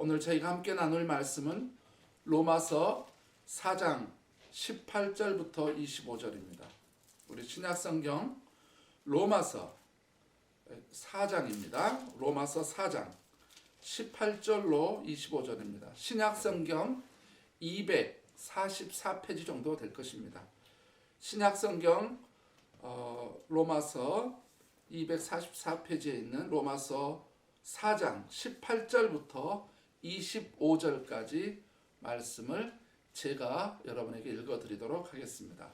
오늘 저희가 함께 나눌 말씀은 로마서 4장 18절부터 25절입니다. 우리 신약성경 로마서 4장입니다. 로마서 4장 18절로 25절입니다. 신약성경 244페이지 정도 될 것입니다. 신약성경 로마서 244페이지에 있는 로마서 4장 18절부터 25절까지 말씀을 제가 여러분에게 읽어드리도록 하겠습니다.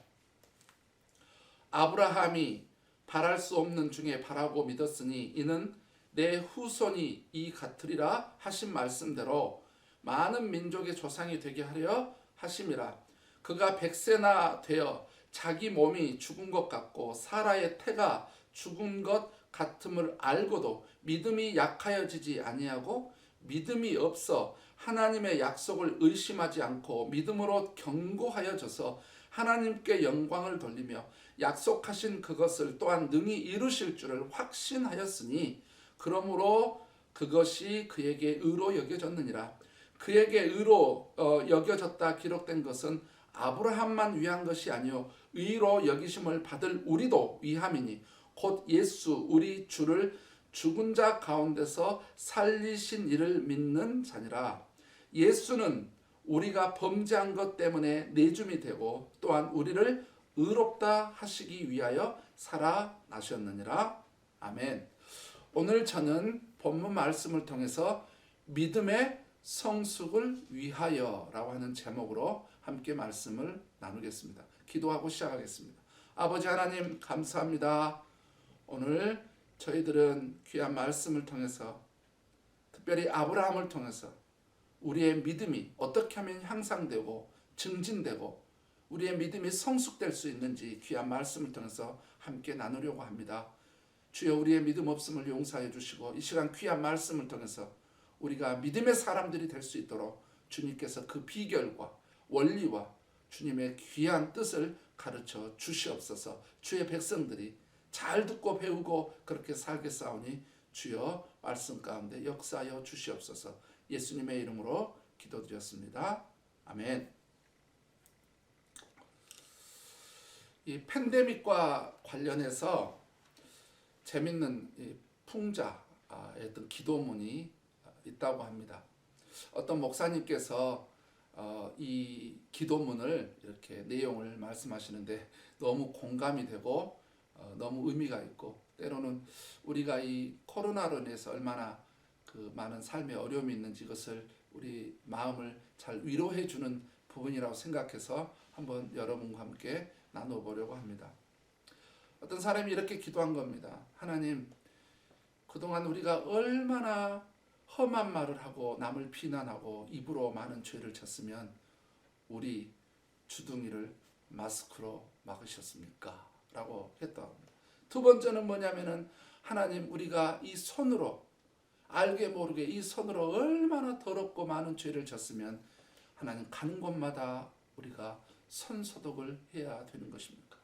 아브라함이 바랄 수 없는 중에 바라고 믿었으니 이는 내 후손이 이 같으리라 하신 말씀대로 많은 민족의 조상이 되게 하려 하심이라. 그가 100세나 되어 자기 몸이 죽은 것 같고 사라의 태가 죽은 것 같음을 알고도 믿음이 약하여지지 아니하고 믿음이 없어 하나님의 약속을 의심하지 않고 믿음으로 견고하여져서 하나님께 영광을 돌리며 약속하신 그것을 또한 능히 이루실 줄을 확신하였으니 그러므로 그것이 그에게 의로 여겨졌느니라. 그에게 의로 여겨졌다 기록된 것은 아브라함만 위한 것이 아니요 의로 여기심을 받을 우리도 위함이니 곧 예수 우리 주를 죽은 자 가운데서 살리신 이를 믿는 자니라. 예수는 우리가 범죄한 것 때문에 내줌이 되고 또한 우리를 의롭다 하시기 위하여 살아나셨느니라. 아멘. 오늘 저는 본문 말씀을 통해서 믿음의 성숙을 위하여 라고 하는 제목으로 함께 말씀을 나누겠습니다. 기도하고 시작하겠습니다. 아버지 하나님 감사합니다. 오늘 저희들은 귀한 말씀을 통해서 특별히 아브라함을 통해서 우리의 믿음이 어떻게 하면 향상되고 증진되고 우리의 믿음이 성숙될 수 있는지 귀한 말씀을 통해서 함께 나누려고 합니다. 주여 우리의 믿음 없음을 용서해 주시고 이 시간 귀한 말씀을 통해서 우리가 믿음의 사람들이 될 수 있도록 주님께서 그 비결과 원리와 주님의 귀한 뜻을 가르쳐 주시옵소서. 주의 백성들이 잘 듣고 배우고 그렇게 살겠사오니 주여 말씀 가운데 역사하여 주시옵소서. 예수님의 이름으로 기도드렸습니다. 아멘. 이 팬데믹과 관련해서 재밌는 풍자의 어떤 기도문이 있다고 합니다. 어떤 목사님께서 이 기도문을 이렇게 내용을 말씀하시는데 너무 공감이 되고 너무 의미가 있고 때로는 우리가 이 코로나로 인해서 얼마나 그 많은 삶의 어려움이 있는지 이것을 우리 마음을 잘 위로해 주는 부분이라고 생각해서 한번 여러분과 함께 나눠보려고 합니다. 어떤 사람이 이렇게 기도한 겁니다. 하나님, 그동안 우리가 얼마나 험한 말을 하고 남을 비난하고 입으로 많은 죄를 졌으면 우리 주둥이를 마스크로 막으셨습니까? 라고 했다고 합니다. 두 번째는 뭐냐면은 하나님 우리가 이 손으로 알게 모르게 이 손으로 얼마나 더럽고 많은 죄를 졌으면 하나님 가는 곳마다 우리가 손소독을 해야 되는 것입니까?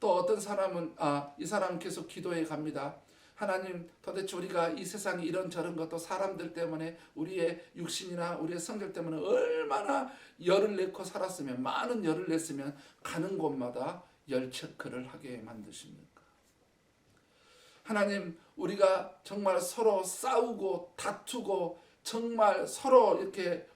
또 어떤 사람은 이 사람은 계속 기도해 갑니다. 하나님 도대체 우리가 이 세상에 이런저런 것도 사람들 때문에 우리의 육신이나 우리의 성질 때문에 얼마나 열을 내고 살았으면 많은 열을 냈으면 가는 곳마다 열 체크를 하게 만드십니까? 하나님 우리가 정말 서로 싸우고 다투고 정말 서로 이렇게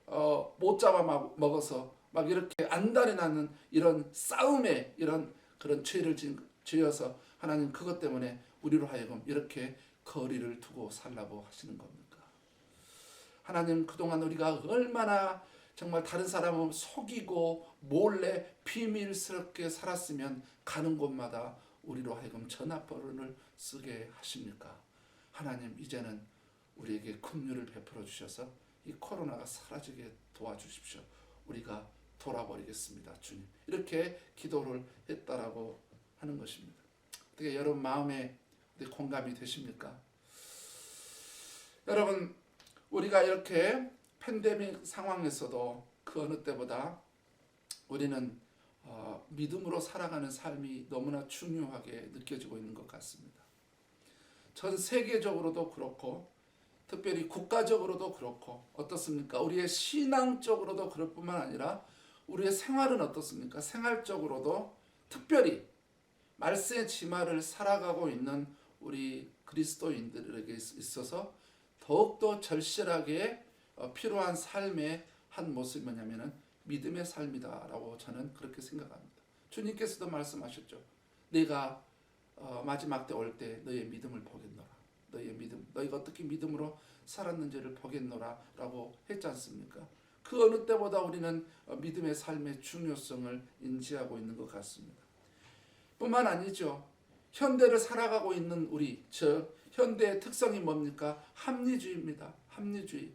못 잡아 먹어서 막 이렇게 안달이 나는 이런 싸움에 이런 그런 죄를 지어서 하나님 그것 때문에 우리로 하여금 이렇게 거리를 두고 살라고 하시는 겁니까? 하나님 그동안 우리가 얼마나 정말 다른 사람을 속이고 몰래 비밀스럽게 살았으면 가는 곳마다 우리로 하여금 전화번호를 쓰게 하십니까? 하나님 이제는 우리에게 긍휼을 베풀어 주셔서 이 코로나가 사라지게 도와주십시오. 우리가 돌아버리겠습니다. 주님. 이렇게 기도를 했다라고 하는 것입니다. 어떻게 여러분 마음에 공감이 되십니까? 여러분 우리가 이렇게 팬데믹 상황에서도 그 어느 때보다 우리는 믿음으로 살아가는 삶이 너무나 중요하게 느껴지고 있는 것 같습니다. 전 세계적으로도 그렇고 특별히 국가적으로도 그렇고 어떻습니까? 우리의 신앙적으로도 그럴 뿐만 아니라 우리의 생활은 어떻습니까? 생활적으로도 특별히 말씀의 지마를 살아가고 있는 우리 그리스도인들에게 있어서 더욱더 절실하게 필요한 삶의 한 모습이 뭐냐면은 믿음의 삶이다라고 저는 그렇게 생각합니다. 주님께서도 말씀하셨죠. 내가 마지막 때 올 때 너의 믿음을 보겠노라. 너의 믿음, 너희가 어떻게 믿음으로 살았는지를 보겠노라라고 했지 않습니까? 그 어느 때보다 우리는 믿음의 삶의 중요성을 인지하고 있는 것 같습니다. 뿐만 아니죠. 현대를 살아가고 있는 우리, 즉 현대의 특성이 뭡니까? 합리주의입니다. 합리주의.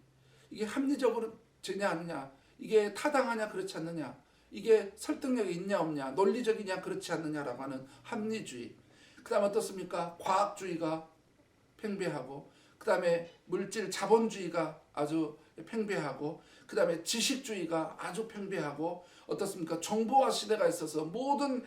이게 합리적으로 되냐 아니냐, 이게 타당하냐 그렇지 않느냐, 이게 설득력이 있냐 없냐, 논리적이냐 그렇지 않느냐라고 하는 합리주의. 그 다음 어떻습니까? 과학주의가 팽배하고, 그 다음에 물질 자본주의가 아주 팽배하고, 그 다음에 지식주의가 아주 팽배하고, 어떻습니까? 정보화 시대가 있어서 모든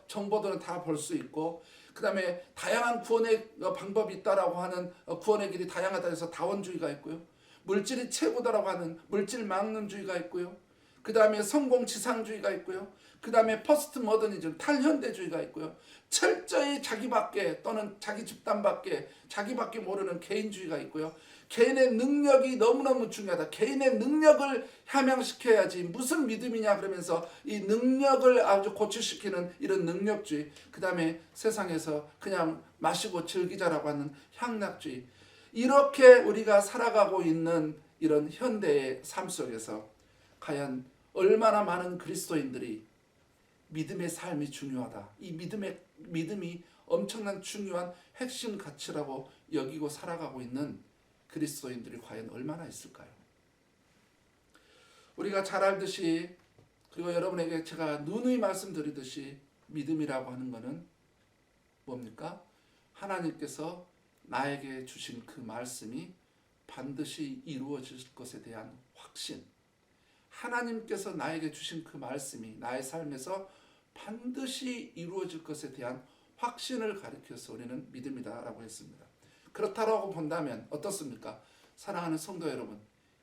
정보들은 다 볼 수 있고, 그 다음에 다양한 구원의 방법이 있다라고 하는 구원의 길이 다양하다 해서 다원주의가 있고요. 물질이 최고다라고 하는 물질망론주의가 있고요. 그 다음에 성공지상주의가 있고요. 그 다음에 포스트 모더니즘 탈현대주의가 있고요. 철저히 자기밖에 또는 자기 집단밖에 자기밖에 모르는 개인주의가 있고요. 개인의 능력이 너무너무 중요하다. 개인의 능력을 함양시켜야지 무슨 믿음이냐 그러면서 이 능력을 아주 고취시키는 이런 능력주의. 그 다음에 세상에서 그냥 마시고 즐기자라고 하는 향락주의. 이렇게 우리가 살아가고 있는 이런 현대의 삶 속에서 과연 얼마나 많은 그리스도인들이 믿음의 삶이 중요하다. 이 믿음이 엄청난 중요한 핵심 가치라고 여기고 살아가고 있는 그리스도인들이 과연 얼마나 있을까요? 우리가 잘 알듯이, 그리고 여러분에게 제가 누누이 말씀드리듯이 믿음이라고 하는 것은 뭡니까? 하나님께서 나에게 주신 그 말씀이 반드시 이루어질 것에 대한 확신. 하나님께서 나에게 주신 그 말씀이 나의 삶에서 반드시 이루어질 것에 대한 확신을 가리켜서 우리는 믿음이다라고 했습니다. 그렇다라고 본다면 어떻습니까? 사랑하는 성도 여러분,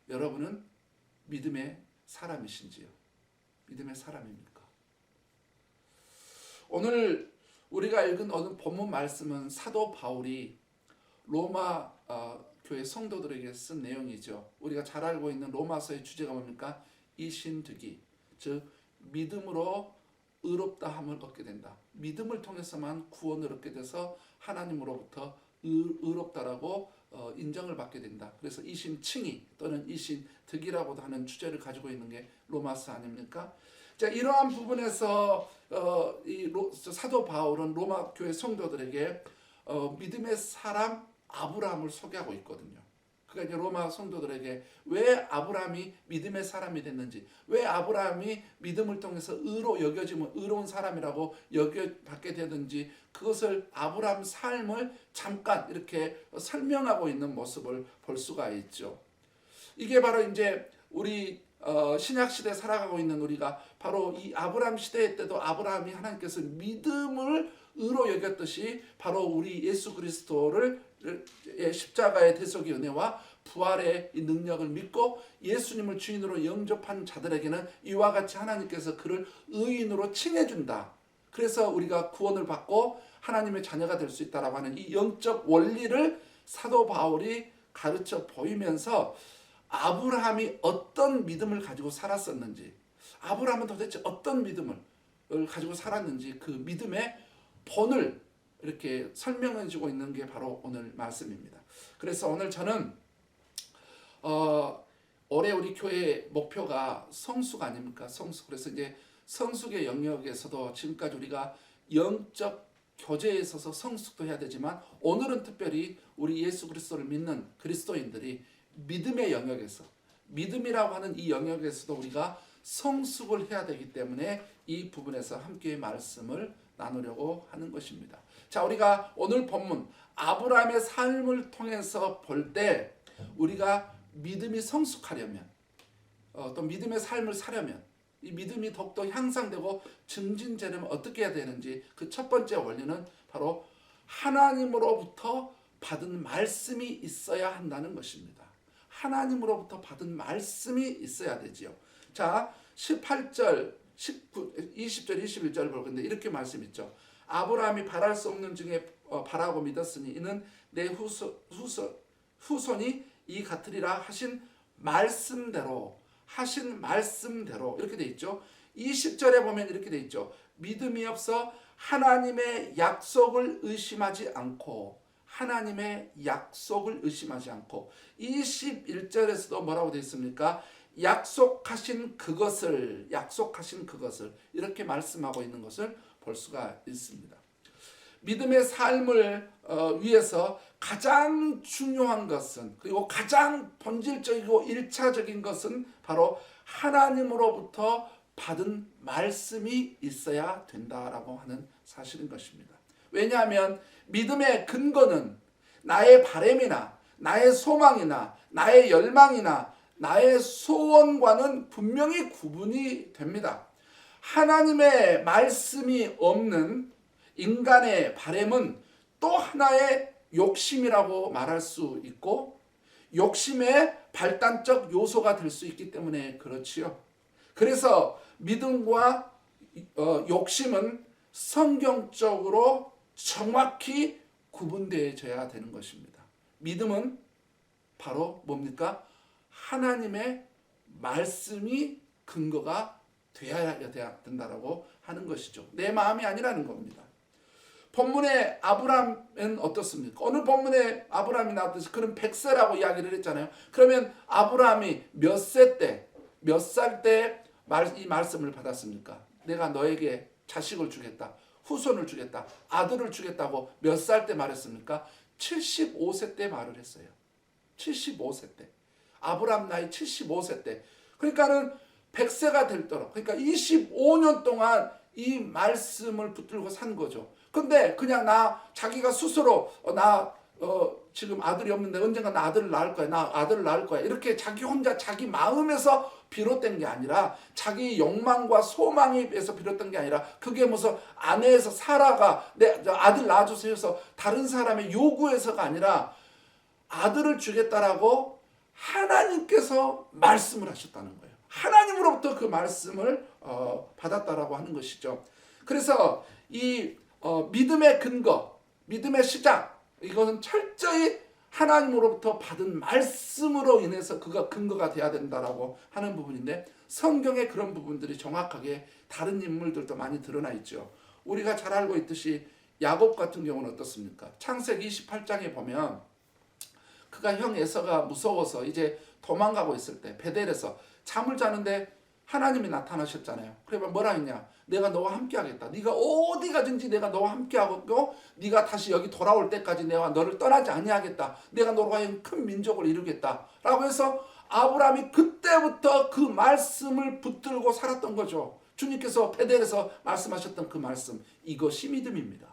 여러분은 믿음의 사람이신지요? 믿음의 사람입니까? 오늘 우리가 읽은 어느 본문 말씀은 사도 바울이 로마 교회 성도들에게 쓴 내용이죠. 우리가 잘 알고 있는 로마서의 주제가 뭡니까? 이신득이, 즉 믿음으로 의롭다함을 얻게 된다. 믿음을 통해서만 구원을 얻게 돼서 하나님으로부터 의롭다라고 인정을 받게 된다. 그래서 이신칭의 또는 이신득이라고도 하는 주제를 가지고 있는 게 로마서 아닙니까? 자, 이러한 부분에서 사도 바울은 로마 교회 성도들에게 믿음의 사람 아브라함을 소개하고 있거든요. 그러니까 이제 로마 성도들에게 왜 아브라함이 믿음의 사람이 됐는지, 왜 아브라함이 믿음을 통해서 의로 여겨지면 의로운 사람이라고 여겨받게 되는지, 그것을 아브라함 삶을 잠깐 이렇게 설명하고 있는 모습을 볼 수가 있죠. 이게 바로 이제 우리 신약 시대에 살아가고 있는 우리가 바로 이 아브라함 시대 때도 아브라함이 하나님께서 믿음을 의로 여겼듯이 바로 우리 예수 그리스도를 십자가의 대속의 은혜와 부활의 이 능력을 믿고 예수님을 주인으로 영접한 자들에게는 이와 같이 하나님께서 그를 의인으로 칭해준다. 그래서 우리가 구원을 받고 하나님의 자녀가 될 수 있다라고 하는 이 영적 원리를 사도 바울이 가르쳐 보이면서 아브라함이 어떤 믿음을 가지고 살았었는지, 아브라함은 도대체 어떤 믿음을 가지고 살았는지 그 믿음의 본을 이렇게 설명해 주고 있는 게 바로 오늘 말씀입니다. 그래서 오늘 저는 올해 우리 교회 목표가 성수가 아닙니까? 성수. 그래서 이제 성숙의 영역에서도 지금까지 우리가 영적 교제에 있어서 성숙도 해야 되지만 오늘은 특별히 우리 예수 그리스도를 믿는 그리스도인들이 믿음의 영역에서, 믿음이라고 하는 이 영역에서도 우리가 성숙을 해야 되기 때문에 이 부분에서 함께 말씀을 나누려고 하는 것입니다. 자, 우리가 오늘 본문 아브라함의 삶을 통해서 볼 때 우리가 믿음이 성숙하려면, 또 믿음의 삶을 사려면, 이 믿음이 더욱더 향상되고 증진되려면 어떻게 해야 되는지, 그 첫 번째 원리는 바로 하나님으로부터 받은 말씀이 있어야 한다는 것입니다. 하나님으로부터 받은 말씀이 있어야 되지요. 자, 18절, 20절, 21절 볼 건데 이렇게 말씀 있죠. 아브라함이 바랄 수 없는 중에 바라고 믿었으니 이는 내 후손이 이 같으리라 하신 말씀대로 이렇게 돼 있죠. 20절에 보면 이렇게 돼 있죠. 믿음이 없어 하나님의 약속을 의심하지 않고 21절에서도 뭐라고 되어 있습니까? 약속하신 그것을 이렇게 말씀하고 있는 것을 볼 수가 있습니다. 믿음의 삶을 위해서 가장 중요한 것은, 그리고 가장 본질적이고 1차적인 것은 바로 하나님으로부터 받은 말씀이 있어야 된다라고 하는 사실인 것입니다. 왜냐하면 믿음의 근거는 나의 바람이나 나의 소망이나 나의 열망이나 나의 소원과는 분명히 구분이 됩니다. 하나님의 말씀이 없는 인간의 바람은 또 하나의 욕심이라고 말할 수 있고 욕심의 발단적 요소가 될 수 있기 때문에 그렇지요. 그래서 믿음과 욕심은 성경적으로 정확히 구분되어져야 되는 것입니다. 믿음은 바로 뭡니까? 하나님의 말씀이 근거가 되어야 된다라고 하는 것이죠. 내 마음이 아니라는 겁니다. 본문의 아브람은 어떻습니까? 오늘 본문에 아브람이 나왔듯이 그런 100세라고 이야기를 했잖아요. 그러면 아브람이 몇 살 때 이 말씀을 받았습니까? 내가 너에게 자식을 주겠다, 후손을 주겠다, 아들을 주겠다고 몇 살 때 말했습니까? 75세 때 말을 했어요. 75세 때. 아브람 나이 75세 때. 그러니까는 100세가 될도록, 그러니까 25년 동안 이 말씀을 붙들고 산 거죠. 근데 그냥 자기가 스스로 지금 아들이 없는데 언젠가 나 아들을 낳을 거야. 이렇게 자기 혼자 자기 마음에서 비롯된 게 아니라 자기 욕망과 소망에서 비롯된 게 아니라 그게 무슨 아내에서 사라가 내 아들 낳아주세요 해서 다른 사람의 요구에서가 아니라 아들을 주겠다라고 하나님께서 말씀을 하셨다는 거예요. 하나님으로부터 그 말씀을 받았다라고 하는 것이죠. 그래서 이 믿음의 근거, 믿음의 시작, 이것은 철저히 하나님으로부터 받은 말씀으로 인해서 그가 근거가 돼야 된다라고 하는 부분인데 성경에 그런 부분들이 정확하게 다른 인물들도 많이 드러나 있죠. 우리가 잘 알고 있듯이 야곱 같은 경우는 어떻습니까? 창세기 28장에 보면 그가 형 에서가 무서워서 이제 도망가고 있을 때 베델에서 잠을 자는데 하나님이 나타나셨잖아요. 그러면 뭐라 했냐? 내가 너와 함께 하겠다. 네가 어디 가든지 내가 너와 함께 하고 네가 다시 여기 돌아올 때까지 내가 너를 떠나지 아니하겠다. 내가 너로 하여금 큰 민족을 이루겠다. 라고 해서 아브라함이 그때부터 그 말씀을 붙들고 살았던 거죠. 주님께서 베델에서 말씀하셨던 그 말씀, 이것이 믿음입니다.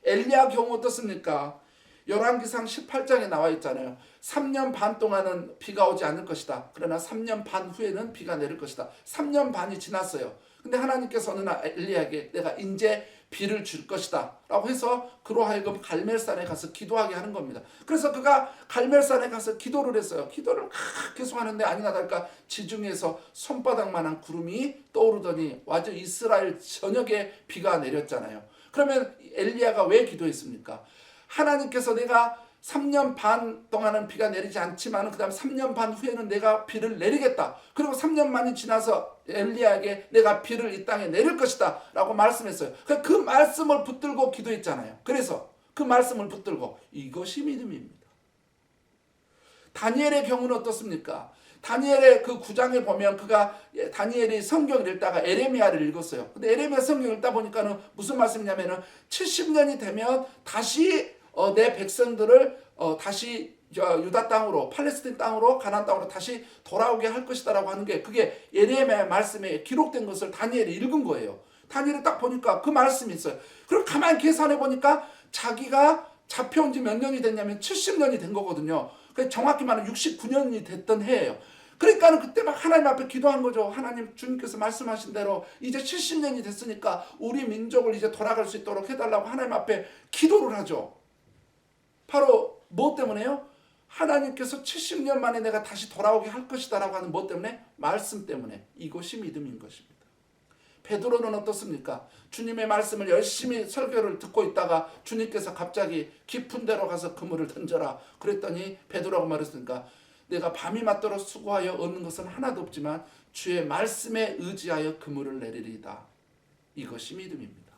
엘리야 경우 어떻습니까? 열왕기상 18장에 나와 있잖아요. 3년 반 동안은 비가 오지 않을 것이다. 그러나 3년 반 후에는 비가 내릴 것이다. 3년 반이 지났어요. 근데 하나님께서 어느 날 엘리야에게 내가 이제 비를 줄 것이다 라고 해서 그로 하여금 갈멜산에 가서 기도하게 하는 겁니다. 그래서 그가 갈멜산에 가서 기도를 했어요. 기도를 계속 하는데 아니나 다를까 지중해에서 손바닥만한 구름이 떠오르더니 완전 이스라엘 전역에 비가 내렸잖아요. 그러면 엘리야가 왜 기도했습니까? 하나님께서 내가 3년 반 동안은 비가 내리지 않지만 그 다음 3년 반 후에는 내가 비를 내리겠다. 그리고 3년 만이 지나서 엘리야에게 내가 비를 이 땅에 내릴 것이다 라고 말씀했어요. 그 말씀을 붙들고 기도했잖아요. 그래서 그 말씀을 붙들고 이것이 믿음입니다. 다니엘의 경우는 어떻습니까? 다니엘의 그 9장에 보면 다니엘이 성경을 읽다가 에레미야를 읽었어요. 근데 에레미야 성경을 읽다 보니까는 무슨 말씀이냐면은 70년이 되면 다시 내 백성들을 다시 유다 땅으로, 팔레스틴 땅으로, 가나안 땅으로 다시 돌아오게 할 것이다라고 하는 게 그게 예레미야 말씀에 기록된 것을 다니엘이 읽은 거예요. 다니엘이 딱 보니까 그 말씀이 있어요. 그럼 가만히 계산해 보니까 자기가 잡혀온 지 몇 년이 됐냐면 70년이 된 거거든요. 정확히 말하면 69년이 됐던 해예요. 그러니까는 그때 막 하나님 앞에 기도한 거죠. 하나님, 주님께서 말씀하신 대로 이제 70년이 됐으니까 우리 민족을 이제 돌아갈 수 있도록 해달라고 하나님 앞에 기도를 하죠. 바로 뭐 때문에요? 하나님께서 70년 만에 내가 다시 돌아오게 할 것이다 라고 하는 뭐 때문에? 말씀 때문에. 이것이 믿음인 것입니다. 베드로는 어떻습니까? 주님의 말씀을 열심히 설교를 듣고 있다가 주님께서 갑자기 깊은 데로 가서 그물을 던져라 그랬더니 베드로가 말했으니까 내가 밤이 맞도록 수고하여 얻는 것은 하나도 없지만 주의 말씀에 의지하여 그물을 내리리이다. 이것이 믿음입니다.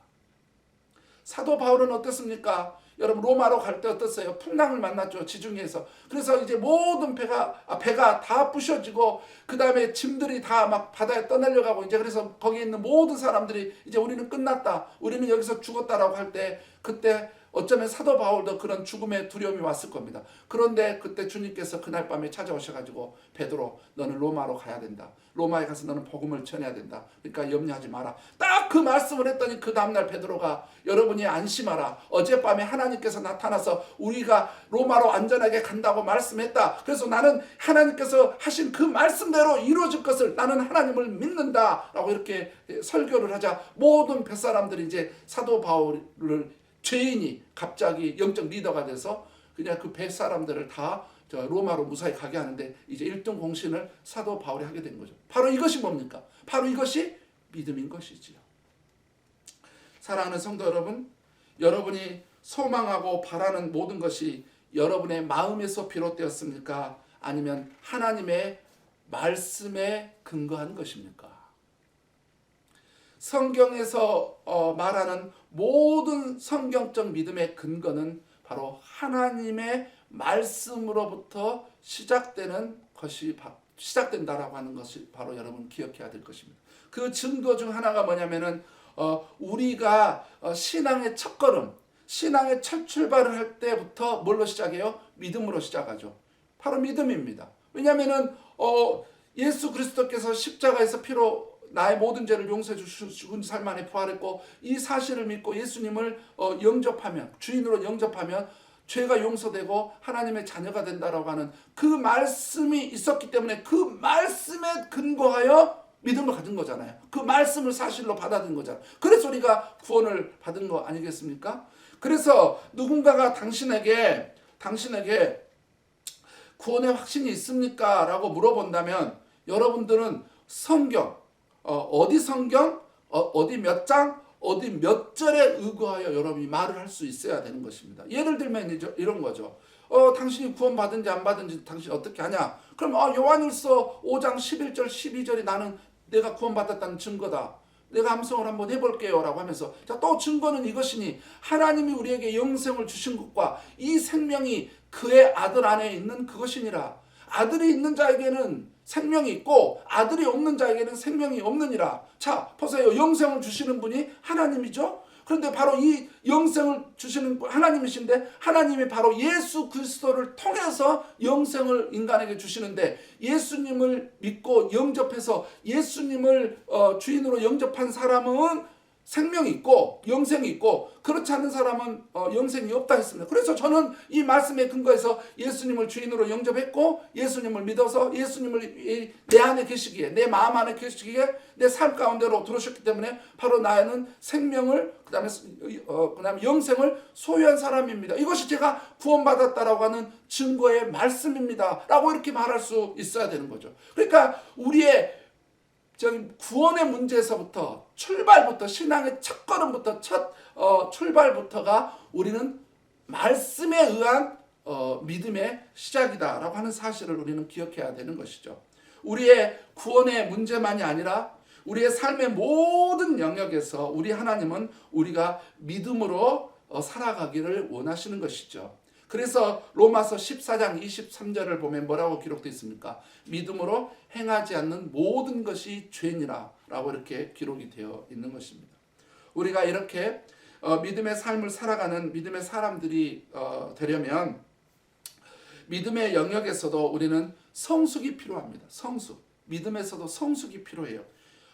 사도 바울은 어떻습니까? 여러분 로마로 갈 때 어땠어요? 풍랑을 만났죠. 지중해에서. 그래서 이제 모든 배가 다 부셔지고 그 다음에 짐들이 다 막 바다에 떠내려가고 이제 그래서 거기에 있는 모든 사람들이 이제 우리는 끝났다. 우리는 여기서 죽었다라고 할 때 그때 어쩌면 사도 바울도 그런 죽음의 두려움이 왔을 겁니다. 그런데 그때 주님께서 그날 밤에 찾아오셔가지고 베드로 너는 로마로 가야 된다. 로마에 가서 너는 복음을 전해야 된다. 그러니까 염려하지 마라. 딱 그 말씀을 했더니 그 다음날 베드로가 여러분이 안심하라. 어젯밤에 하나님께서 나타나서 우리가 로마로 안전하게 간다고 말씀했다. 그래서 나는 하나님께서 하신 그 말씀대로 이루어질 것을 나는 하나님을 믿는다. 라고 이렇게 설교를 하자 모든 뱃사람들이 이제 사도 바울을 죄인이 갑자기 영적 리더가 돼서 그냥 그 뱃사람들을 다 로마로 무사히 가게 하는데 이제 1등 공신을 사도 바울이 하게 된 거죠. 바로 이것이 뭡니까? 바로 이것이 믿음인 것이지요. 사랑하는 성도 여러분, 여러분이 소망하고 바라는 모든 것이 여러분의 마음에서 비롯되었습니까? 아니면 하나님의 말씀에 근거한 것입니까? 성경에서 말하는 모든 성경적 믿음의 근거는 바로 하나님의 말씀으로부터 시작된다라고 하는 것이 바로 여러분 기억해야 될 것입니다. 그 증거 중 하나가 뭐냐면은 우리가 신앙의 첫걸음, 신앙의 첫 출발을 할 때부터 뭘로 시작해요? 믿음으로 시작하죠. 바로 믿음입니다. 왜냐하면은 예수 그리스도께서 십자가에서 피로 나의 모든 죄를 용서해 주시고 죽은 삶 안에 부활했고 이 사실을 믿고 예수님을 영접하면 주인으로 영접하면 죄가 용서되고 하나님의 자녀가 된다라고 하는 그 말씀이 있었기 때문에 그 말씀에 근거하여 믿음을 가진 거잖아요. 그 말씀을 사실로 받아들인 거잖아요. 그래서 우리가 구원을 받은 거 아니겠습니까? 그래서 누군가가 당신에게 구원의 확신이 있습니까? 라고 물어본다면 여러분들은 성경, 어디 성경, 어디 몇 장, 어디 몇 절에 의거하여 여러분이 말을 할 수 있어야 되는 것입니다. 예를 들면 이런 거죠. 당신이 구원 받은지 안 받은지 당신 어떻게 하냐? 그럼 요한일서 5장 11절 12절이 나는 내가 구원 받았다는 증거다. 내가 암송을 한번 해볼게요 라고 하면서 자, 또 증거는 이것이니 하나님이 우리에게 영생을 주신 것과 이 생명이 그의 아들 안에 있는 그것이니라. 아들이 있는 자에게는 생명이 있고 아들이 없는 자에게는 생명이 없느니라. 자, 보세요. 영생을 주시는 분이 하나님이죠. 그런데 바로 이 영생을 주시는 하나님이신데 하나님이 바로 예수 그리스도를 통해서 영생을 인간에게 주시는데 예수님을 믿고 영접해서 예수님을 주인으로 영접한 사람은 생명이 있고 영생이 있고 그렇지 않은 사람은 영생이 없다 했습니다. 그래서 저는 이 말씀에 근거해서 예수님을 주인으로 영접했고 예수님을 믿어서 예수님을 내 안에 계시기에 내 마음 안에 계시기에 내 삶 가운데로 들어오셨기 때문에 바로 나는 생명을 그다음에 영생을 소유한 사람입니다. 이것이 제가 구원받았다라고 하는 증거의 말씀입니다. 라고 이렇게 말할 수 있어야 되는 거죠. 그러니까 우리의 구원의 문제에서부터 출발부터 신앙의 첫걸음부터 출발부터가 우리는 말씀에 의한 믿음의 시작이다라고 하는 사실을 우리는 기억해야 되는 것이죠. 우리의 구원의 문제만이 아니라 우리의 삶의 모든 영역에서 우리 하나님은 우리가 믿음으로 살아가기를 원하시는 것이죠. 그래서 로마서 14장 23절을 보면 뭐라고 기록되어 있습니까? 믿음으로 행하지 않는 모든 것이 죄니라 라고 이렇게 기록이 되어 있는 것입니다. 우리가 이렇게 믿음의 삶을 살아가는 믿음의 사람들이 되려면 믿음의 영역에서도 우리는 성숙이 필요합니다. 성숙. 믿음에서도 성숙이 필요해요.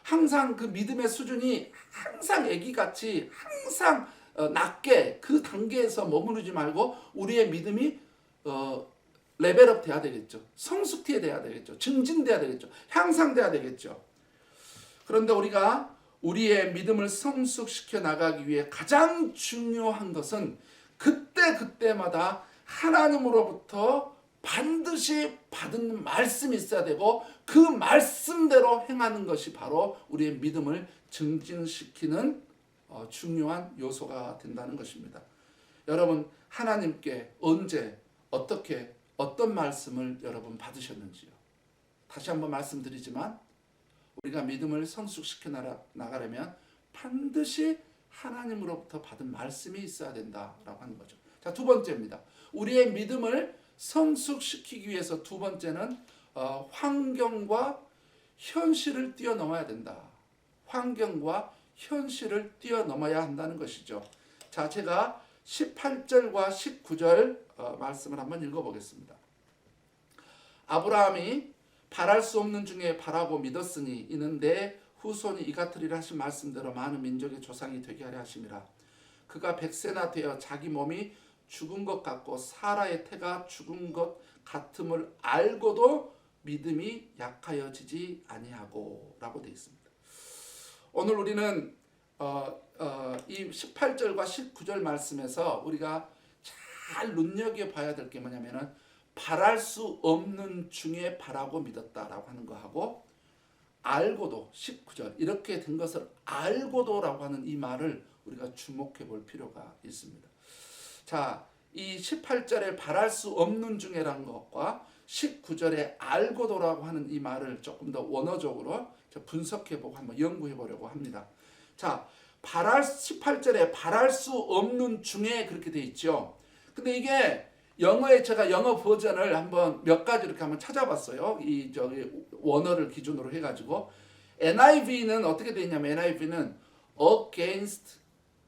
항상 그 믿음의 수준이 항상 애기같이 항상 낮게 그 단계에서 머무르지 말고 우리의 믿음이 레벨업 돼야 되겠죠. 성숙해야 되겠죠. 증진돼야 되겠죠. 향상돼야 되겠죠. 그런데 우리가 우리의 믿음을 성숙시켜 나가기 위해 가장 중요한 것은 그때마다 하나님으로부터 반드시 받은 말씀이 있어야 되고 그 말씀대로 행하는 것이 바로 우리의 믿음을 증진시키는 중요한 요소가 된다는 것입니다. 여러분, 하나님께 언제 어떻게 어떤 말씀을 여러분 받으셨는지요? 다시 한번 말씀드리지만 우리가 믿음을 성숙시켜 나가려면 반드시 하나님으로부터 받은 말씀이 있어야 된다라고 하는 거죠. 자, 두 번째입니다. 우리의 믿음을 성숙시키기 위해서 두 번째는 환경과 현실을 뛰어넘어야 된다. 환경과 현실을 뛰어넘어야 한다는 것이죠. 자, 제가 18절과 19절 말씀을 한번 읽어보겠습니다. 아브라함이 바랄 수 없는 중에 바라고 믿었으니 이는 내 후손이 이 같으리라 하신 말씀대로 많은 민족의 조상이 되게 하려 하심이라. 그가 100세나 되어 자기 몸이 죽은 것 같고 사라의 태가 죽은 것 같음을 알고도 믿음이 약하여지지 아니하고 라고 되어 있습니다. 오늘 우리는 이 18절과 19절 말씀에서 우리가 잘 눈여겨봐야 될 게 뭐냐면은 바랄 수 없는 중에 바라고 믿었다라고 하는 거하고 알고도 19절 이렇게 된 것을 알고도라고 하는 이 말을 우리가 주목해 볼 필요가 있습니다. 자, 이 18절에 바랄 수 없는 중에라는 것과 19절에 알고도라고 하는 이 말을 조금 더 원어적으로 분석해 보고 한번 연구해 보려고 합니다. 자, 18절에 바랄 수 없는 중에 그렇게 돼 있죠. 근데 이게 영어에 제가 영어 버전을 한번 몇 가지 이렇게 한번 찾아봤어요. 이 원어를 기준으로 해가지고 NIV는 어떻게 돼 있냐면 NIV는 against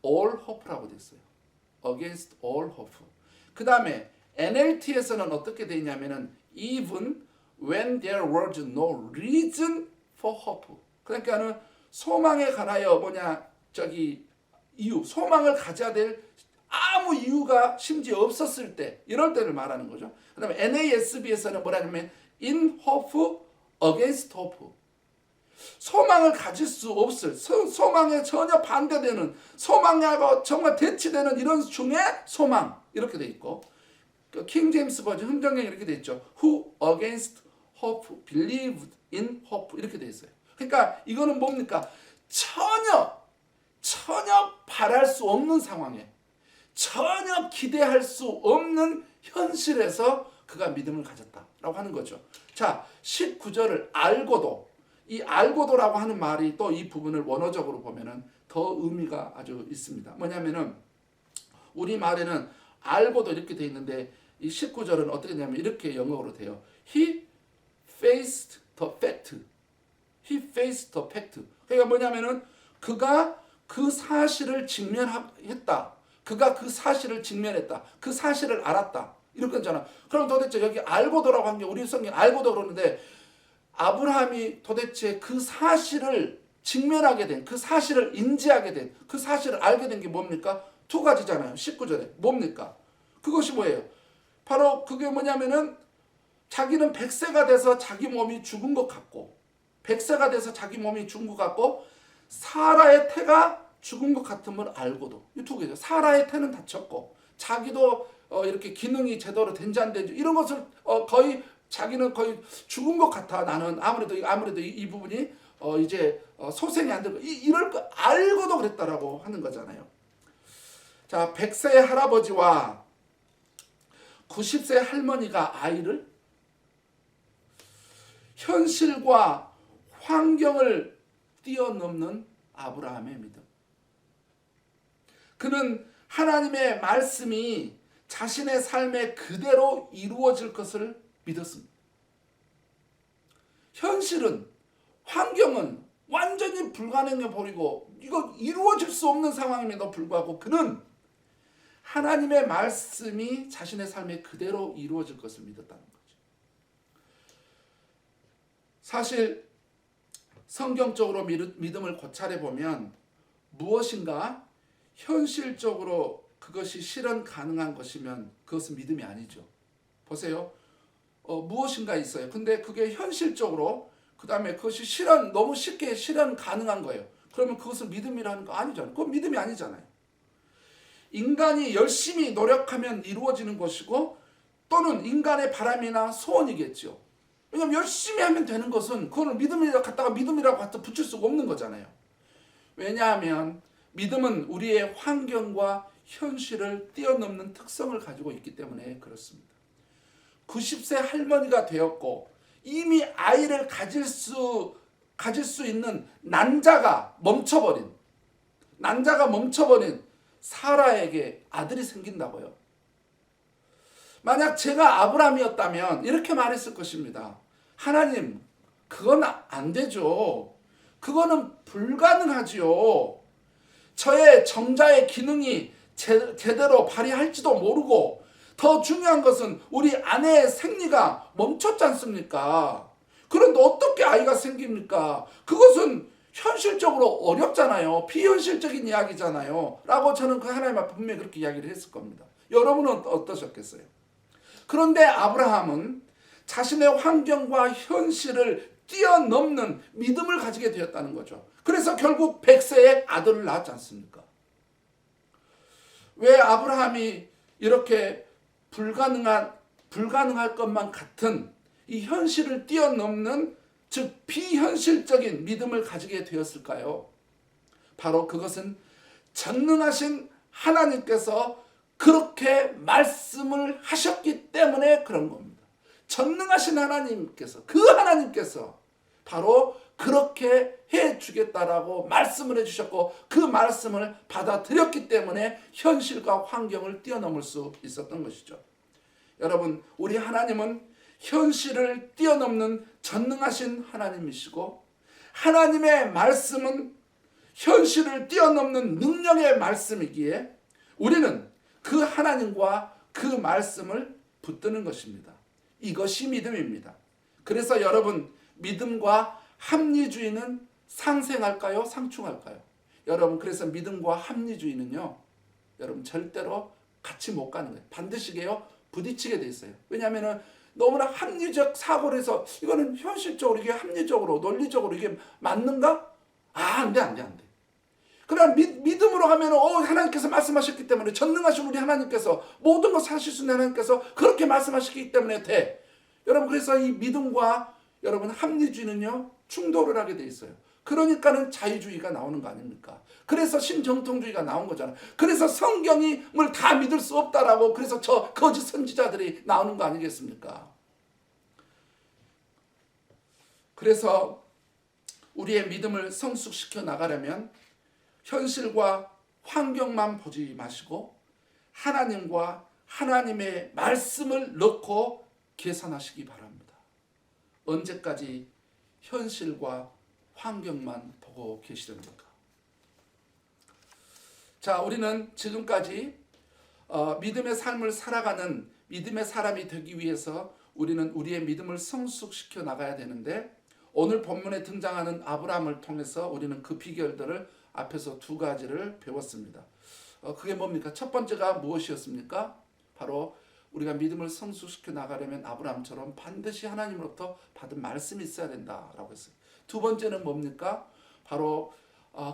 all hope라고 돼 있어요. against all hope. 그 다음에 NLT에서는 어떻게 돼 있냐면은 even when there was no reason for hope. 그러니까는 소망에 관하여 이유, 소망을 가져야 될 아무 이유가 심지어 없었을 때, 이럴 때를 말하는 거죠. 그 다음에 NASB에서는 뭐라냐면 in hope against hope. 소망을 가질 수 없을, 소망에 전혀 반대되는, 소망하고 정말 대치되는 이런 중에 소망, 이렇게 돼 있고, 킹 제임스 버전 흥정형 이렇게 돼 있죠. Who against hope believed in hope 이렇게 돼 있어요. 그러니까 이거는 뭡니까? 전혀 바랄 수 없는 상황에, 전혀 기대할 수 없는 현실에서 그가 믿음을 가졌다라고 하는 거죠. 자, 19절을 알고도, 이 알고도라고 하는 말이 또 이 부분을 원어적으로 보면은 더 의미가 아주 있습니다. 뭐냐면은 우리 말에는 알고도 이렇게 돼 있는데 이 19절은 어떻게 되냐면 이렇게 영어로 돼요. He faced the fact. He faced the fact. 그러니까 뭐냐면은 그가 그 사실을 직면했다. 그가 그 사실을 직면했다. 그 사실을 알았다. 이렇게 했잖아. 그럼 도대체 여기 알고도라고 한 게 우리 성경 알고도 그러는데 아브라함이 도대체 그 사실을 직면하게 된, 그 사실을 인지하게 된, 그 사실을 알게 된 게 뭡니까? 두 가지잖아요. 19절에. 뭡니까? 그것이 뭐예요? 바로 그게 뭐냐면은 자기는 100세가 돼서 자기 몸이 죽은 것 같고 100세가 돼서 자기 몸이 죽은 것 같고 사라의 태가 죽은 것 같음을 알고도 이 두 개죠. 사라의 태는 다쳤고 자기도 이렇게 기능이 제대로 된지 안 된지 이런 것을 거의 자기는 거의 죽은 것 같아. 나는 아무래도 이 부분이 이제 소생이 안 되고 이럴 거 알고도 그랬다라고 하는 거잖아요. 자, 100세의 할아버지와 90세 할머니가 아이를 현실과 환경을 뛰어넘는 아브라함의 믿음. 그는 하나님의 말씀이 자신의 삶에 그대로 이루어질 것을 믿었습니다. 현실은, 환경은 완전히 불가능해 보이고 이거 이루어질 수 없는 상황임에도 불구하고 그는 하나님의 말씀이 자신의 삶에 그대로 이루어질 것을 믿었다는 거죠. 사실 성경적으로 믿음을 고찰해 보면 무엇인가 현실적으로 그것이 실현 가능한 것이면 그것은 믿음이 아니죠. 보세요. 무엇인가 있어요. 근데 그게 현실적으로 그 다음에 그것이 너무 쉽게 실현 가능한 거예요. 그러면 그것은 믿음이라는 거 아니잖아요. 그건 믿음이 아니잖아요. 인간이 열심히 노력하면 이루어지는 것이고 또는 인간의 바람이나 소원이겠죠. 왜냐하면 열심히 하면 되는 것은 그걸 믿음이라고 갖다가 믿음이라고 갖다 붙일 수가 없는 거잖아요. 왜냐하면 믿음은 우리의 환경과 현실을 뛰어넘는 특성을 가지고 있기 때문에 그렇습니다. 90세 할머니가 되었고 이미 아이를 가질 수 있는 난자가 멈춰버린 사라에게 아들이 생긴다고요. 만약 제가 아브라함이었다면 이렇게 말했을 것입니다. 하나님, 그건 안 되죠. 그거는 불가능하지요. 저의 정자의 기능이 제대로 발휘할지도 모르고 더 중요한 것은 우리 아내의 생리가 멈췄지 않습니까? 그런데 어떻게 아이가 생깁니까? 그것은 현실적으로 어렵잖아요. 비현실적인 이야기잖아요. 라고 저는 그 하나님 앞에 분명히 그렇게 이야기를 했을 겁니다. 여러분은 어떠셨겠어요? 그런데 아브라함은 자신의 환경과 현실을 뛰어넘는 믿음을 가지게 되었다는 거죠. 그래서 결국 100세에 아들을 낳았지 않습니까? 왜 아브라함이 이렇게 불가능할 것만 같은 이 현실을 뛰어넘는 즉 비현실적인 믿음을 가지게 되었을까요? 바로 그것은 전능하신 하나님께서 그렇게 말씀을 하셨기 때문에 그런 겁니다. 전능하신 하나님께서 그 하나님께서 바로 그렇게 해주겠다라고 말씀을 해주셨고 그 말씀을 받아들였기 때문에 현실과 환경을 뛰어넘을 수 있었던 것이죠. 여러분, 우리 하나님은 현실을 뛰어넘는 전능하신 하나님이시고 하나님의 말씀은 현실을 뛰어넘는 능력의 말씀이기에 우리는 그 하나님과 그 말씀을 붙드는 것입니다. 이것이 믿음입니다. 그래서 여러분, 믿음과 합리주의는 상생할까요? 상충할까요? 여러분, 그래서 믿음과 합리주의는요, 여러분 절대로 같이 못 가는 거예요. 반드시게요 부딪히게 돼 있어요. 왜냐하면 너무나 합리적 사고를 해서 이거는 현실적으로 이게 합리적으로 논리적으로 이게 맞는가? 안 돼. 그러나 믿음으로 가면 하나님께서 말씀하셨기 때문에 전능하신 우리 하나님께서 모든 것을 하실 수 있는 하나님께서 그렇게 말씀하셨기 때문에 돼. 여러분, 그래서 이 믿음과 여러분 합리주의는요 충돌을 하게 돼 있어요. 그러니까는 자유주의가 나오는 거 아닙니까? 그래서 신정통주의가 나온 거잖아요. 그래서 성경을 다 믿을 수 없다라고 그래서 저 거짓 선지자들이 나오는 거 아니겠습니까? 그래서 우리의 믿음을 성숙시켜 나가려면 현실과 환경만 보지 마시고 하나님과 하나님의 말씀을 넣고 계산하시기 바랍니다. 언제까지 현실과 환경만 보고 계시렵니까? 자, 우리는 지금까지 믿음의 삶을 살아가는 믿음의 사람이 되기 위해서 우리는 우리의 믿음을 성숙시켜 나가야 되는데 오늘 본문에 등장하는 아브라함을 통해서 우리는 그 비결들을 앞에서 두 가지를 배웠습니다. 그게 뭡니까? 첫 번째가 무엇이었습니까? 바로 우리가 믿음을 성숙시켜 나가려면 아브라함처럼 반드시 하나님으로부터 받은 말씀이 있어야 된다라고 했어요. 두 번째는 뭡니까? 바로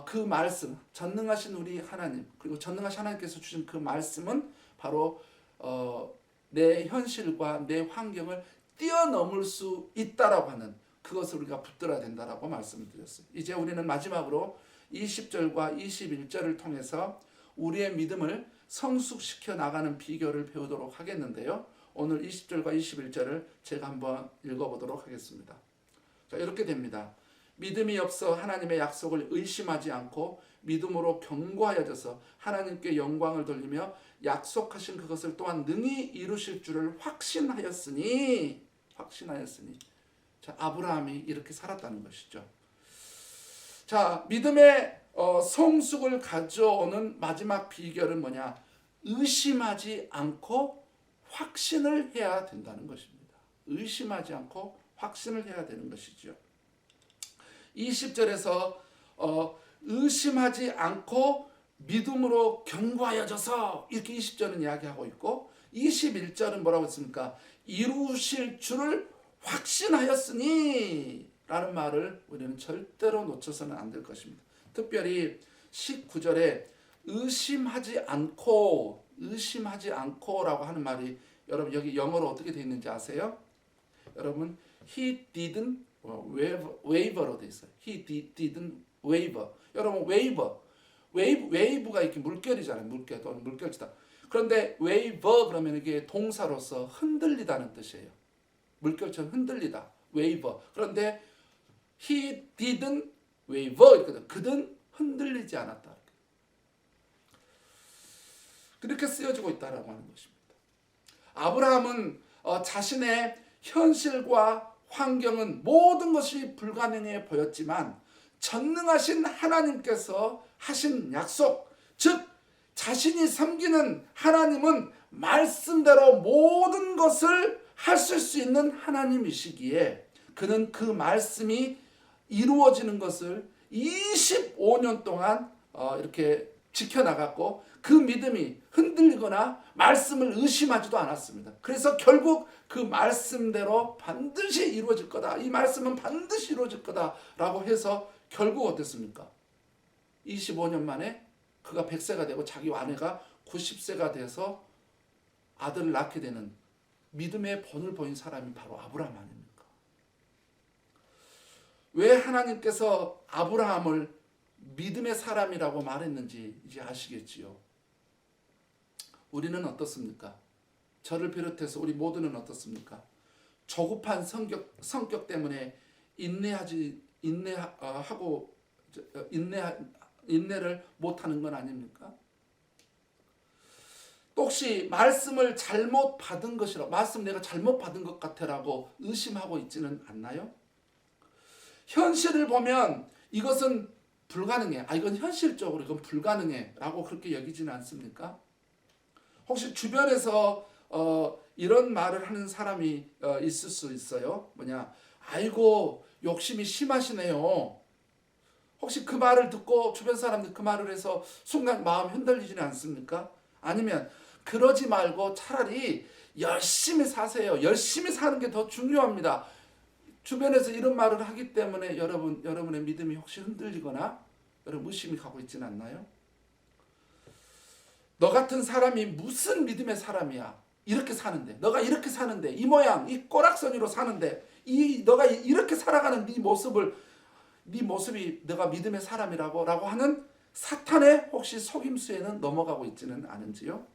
그 말씀, 전능하신 우리 하나님, 그리고 전능하신 하나님께서 주신 그 말씀은 바로 내 현실과 내 환경을 뛰어넘을 수 있다라고 하는 그것을 우리가 붙들어야 된다라고 말씀을 드렸어요. 이제 우리는 마지막으로 20절과 21절을 통해서 우리의 믿음을 성숙시켜 나가는 비결을 배우도록 하겠는데요. 오늘 20절과 21절을 제가 한번 읽어보도록 하겠습니다. 자, 이렇게 됩니다. 믿음이 없어 하나님의 약속을 의심하지 않고 믿음으로 견고하여져서 하나님께 영광을 돌리며 약속하신 그것을 또한 능히 이루실 줄을 확신하였으니 자, 아브라함이 이렇게 살았다는 것이죠. 자, 믿음의 성숙을 가져오는 마지막 비결은 뭐냐? 의심하지 않고 확신을 해야 된다는 것입니다. 의심하지 않고 확신을 해야 되는 것이죠. 20절에서 의심하지 않고 믿음으로 견고하여져서 이렇게 20절은 이야기하고 있고 21절은 뭐라고 했습니까? 이루실 줄을 확신하였으니 라는 말을 우리는 절대로 놓쳐서는 안 될 것입니다. 특별히 19절에 의심하지 않고라고 하는 말이 여러분 여기 영어로 어떻게 되어 있는지 아세요? 여러분 he didn't waver로 되어 있어요. he didn't waver. 여러분 wave가 이렇게 물결이잖아요. 물결 또는 물결치다. 그런데 waver 그러면 이게 동사로서 흔들리다는 뜻이에요. 물결처럼 흔들리다. waver. 그런데 he didn't waver 이거든. 그는 흔들리지 않았다. 그렇게 쓰여지고 있다라고 하는 것입니다. 아브라함은 자신의 현실과 환경은 모든 것이 불가능해 보였지만 전능하신 하나님께서 하신 약속, 즉 자신이 섬기는 하나님은 말씀대로 모든 것을 하실 수 있는 하나님이시기에 그는 그 말씀이 이루어지는 것을 25년 동안 이렇게 지켜나갔고 그 믿음이 흔들리거나 말씀을 의심하지도 않았습니다. 그래서 결국 그 말씀대로 반드시 이루어질 거다. 이 말씀은 반드시 이루어질 거다라고 해서 결국 어땠습니까? 25년 만에 그가 100세가 되고 자기 아내가 90세가 돼서 아들을 낳게 되는 믿음의 본을 보인 사람이 바로 아브라함 아닙니까? 왜 하나님께서 아브라함을 믿음의 사람이라고 말했는지 이제 아시겠지요? 우리는 어떻습니까? 저를 비롯해서 우리 모두는 어떻습니까? 조급한 성격 때문에 인내를 못하는 건 아닙니까? 또 혹시 말씀을 잘못 받은 것이라 말씀 내가 잘못 받은 것 같아라고 의심하고 있지는 않나요? 현실을 보면 이것은 불가능해. 이건 현실적으로 이건 불가능해 라고 그렇게 여기지는 않습니까? 혹시 주변에서 이런 말을 하는 사람이 있을 수 있어요. 뭐냐? 아이고 욕심이 심하시네요. 혹시 그 말을 듣고 주변 사람들 그 말을 해서 순간 마음 흔들리지는 않습니까? 아니면 그러지 말고 차라리 열심히 사세요. 열심히 사는 게 더 중요합니다. 주변에서 이런 말을 하기 때문에 여러분의 믿음이 혹시 흔들리거나 여러분 의심이 가고 있지는 않나요? 너 같은 사람이 무슨 믿음의 사람이야? 이렇게 사는데, 너가 이렇게 사는데, 이 모양, 이 꼬락서니로 사는데, 너가 이렇게 살아가는 네 모습이 너가 믿음의 사람이라고 하는 사탄의 혹시 속임수에는 넘어가고 있지는 않은지요?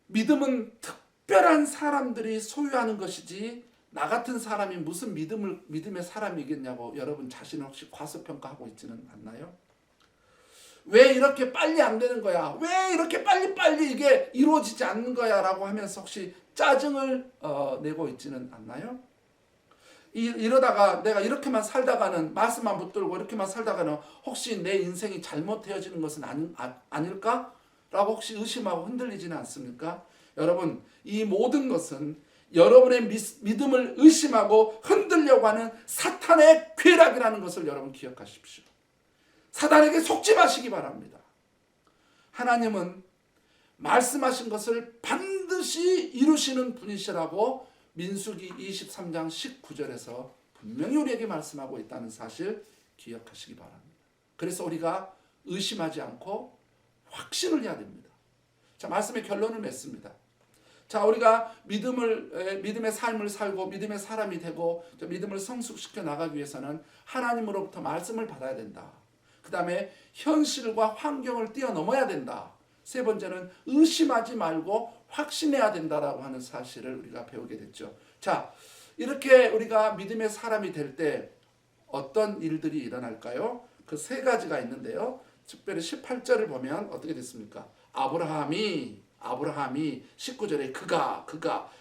믿음은 특별한 사람들이 소유하는 것이지 나 같은 사람이 무슨 믿음의 사람이겠냐고 여러분 자신을 혹시 과소평가하고 있지는 않나요? 왜 이렇게 빨리 안 되는 거야? 왜 이렇게 빨리 이게 이루어지지 않는 거야? 라고 하면서 혹시 짜증을 내고 있지는 않나요? 이러다가 내가 이렇게만 살다가는 말씀만 붙들고 이렇게만 살다가는 혹시 내 인생이 잘못되어지는 것은 아닐까? 라고 혹시 의심하고 흔들리지는 않습니까? 여러분 이 모든 것은 여러분의 믿음을 의심하고 흔들려고 하는 사탄의 쾌락이라는 것을 여러분 기억하십시오. 사단에게 속지 마시기 바랍니다. 하나님은 말씀하신 것을 반드시 이루시는 분이시라고 민수기 23장 19절에서 분명히 우리에게 말씀하고 있다는 사실 기억하시기 바랍니다. 그래서 우리가 의심하지 않고 확신을 해야 됩니다. 자, 말씀의 결론을 맺습니다. 자, 우리가 믿음의 삶을 살고 믿음의 사람이 되고 믿음을 성숙시켜 나가기 위해서는 하나님으로부터 말씀을 받아야 된다. 그 다음에 현실과 환경을 뛰어넘어야 된다. 세 번째는 의심하지 말고 확신해야 된다라고 하는 사실을 우리가 배우게 됐죠. 자, 이렇게 우리가 믿음의 사람이 될 때 어떤 일들이 일어날까요? 그 세 가지가 있는데요. 특별히 18절을 보면 어떻게 됐습니까? 아브라함이 19절에 그가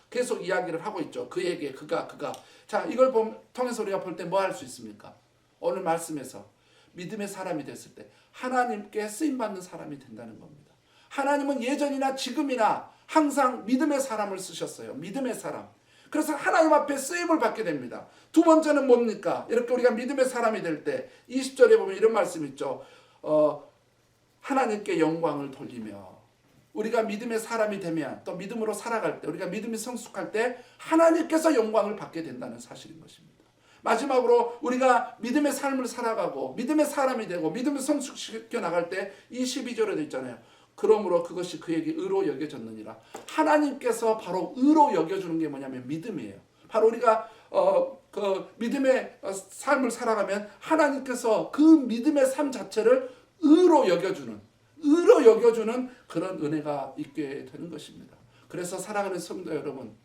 계속 이야기를 하고 있죠. 그에게 그가. 자, 이걸 통해서 우리가 볼 때 뭐 할 수 있습니까? 오늘 말씀에서 믿음의 사람이 됐을 때 하나님께 쓰임받는 사람이 된다는 겁니다. 하나님은 예전이나 지금이나 항상 믿음의 사람을 쓰셨어요. 믿음의 사람. 그래서 하나님 앞에 쓰임을 받게 됩니다. 두 번째는 뭡니까? 이렇게 우리가 믿음의 사람이 될 때 20절에 보면 이런 말씀 있죠. 하나님께 영광을 돌리며 우리가 믿음의 사람이 되면 또 믿음으로 살아갈 때 우리가 믿음이 성숙할 때 하나님께서 영광을 받게 된다는 사실인 것입니다. 마지막으로 우리가 믿음의 삶을 살아가고 믿음의 사람이 되고 믿음을 성숙시켜 나갈 때 이 12절에 되어 있잖아요. 그러므로 그것이 그에게 의로 여겨졌느니라. 하나님께서 바로 의로 여겨주는 게 뭐냐면 믿음이에요. 바로 우리가 그 믿음의 삶을 살아가면 하나님께서 그 믿음의 삶 자체를 의로 여겨주는 그런 은혜가 있게 되는 것입니다. 그래서 사랑하는 성도 여러분,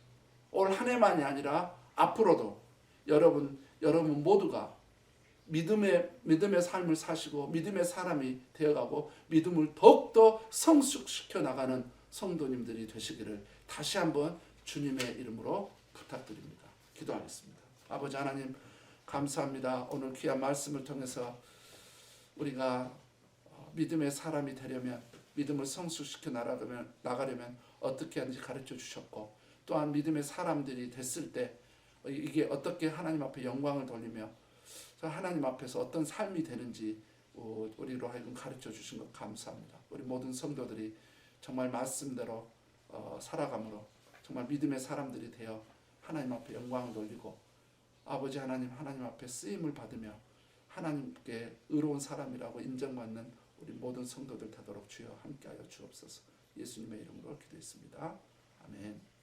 올 한 해만이 아니라 앞으로도 여러분 모두가 믿음의 삶을 사시고 믿음의 사람이 되어가고 믿음을 더욱더 성숙시켜 나가는 성도님들이 되시기를 다시 한번 주님의 이름으로 부탁드립니다. 기도하겠습니다. 아버지 하나님 감사합니다. 오늘 귀한 말씀을 통해서 우리가 믿음의 사람이 되려면 믿음을 성숙시켜 나가려면 어떻게 하는지 가르쳐 주셨고 또한 믿음의 사람들이 됐을 때 이게 어떻게 하나님 앞에 영광을 돌리며 하나님 앞에서 어떤 삶이 되는지 우리로 하여금 가르쳐 주신 것 감사합니다. 우리 모든 성도들이 정말 말씀대로 살아감으로 정말 믿음의 사람들이 되어 하나님 앞에 영광을 돌리고 아버지 하나님 앞에 쓰임을 받으며 하나님께 의로운 사람이라고 인정받는 우리 모든 성도들 되도록 주여 함께하여 주옵소서. 예수님의 이름으로 기도했습니다. 아멘.